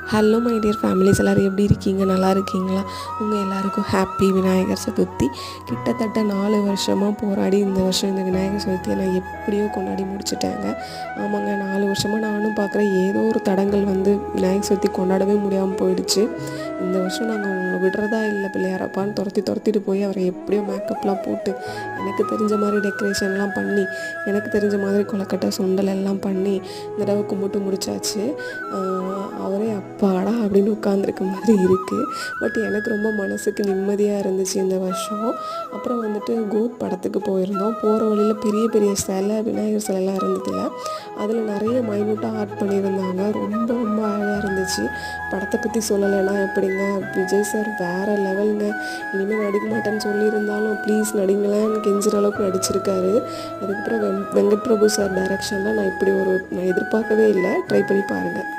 Hello my dear families, எல்லோரும் எப்படி இருக்கீங்க? நல்லா இருக்கீங்களா? உங்கள் எல்லாருக்கும் ஹாப்பி விநாயகர் சதுர்த்தி. கிட்டத்தட்ட 4 வருஷமாக போராடி இந்த வருஷம் இந்த விநாயகர் சதுர்த்தியை நான் எப்படியோ கொண்டாடி முடிச்சிட்டேங்க. ஆமாங்க, 4 வருஷமாக நானும் பார்க்குறேன், ஏதோ ஒரு தடங்கள் வந்து விநாயகர் சதுர்த்தி கொண்டாடவே முடியாமல் போயிடுச்சு. இந்த வருஷம் நாங்கள் உங்களை விடுறதா இல்லை பிள்ளையாரப்பான்னு துரத்திட்டு போய் அவரை எப்படியோ மேக்கப்லாம் போட்டு எனக்கு தெரிஞ்ச மாதிரி டெக்கரேஷன்லாம் பண்ணி எனக்கு தெரிஞ்ச மாதிரி கொலக்கட்டை சுண்டல் எல்லாம் பண்ணி இந்த தடவை கும்பிட்டு முடிச்சாச்சு. அவரே அப்பாடா அப்படின்னு உட்காந்துருக்க மாதிரி இருக்குது. பட் எனக்கு ரொம்ப மனசுக்கு நிம்மதியாக இருந்துச்சு இந்த வருஷம். அப்புறம் வந்துட்டு கோட் படத்துக்கு போயிருந்தோம். போகிற வழியில் பெரிய பெரிய சிலை, விநாயகர் சிலைலாம் இருந்ததில்ல, அதில் நிறைய மைனூட்டாக ஆர்ட் பண்ணியிருந்தாங்க. ரொம்ப ரொம்ப அழகாக இருந்துச்சு. படத்தை பற்றி சொல்லலைன்னா எப்படிங்க, விஜய் சார் வேறு லெவலுங்க. இனிமேல் நடிக்க மாட்டேன்னு சொல்லியிருந்தாலும் ப்ளீஸ் நடிங்களேன்னு கெஞ்சுற அளவுக்கு நடிச்சிருக்காரு. அதுக்கப்புறம் வெங்கட் பிரபு சார் டைரக்ஷனில் நான் எதிர்பார்க்கவே இல்லை. ட்ரை பண்ணி பாருங்கள்.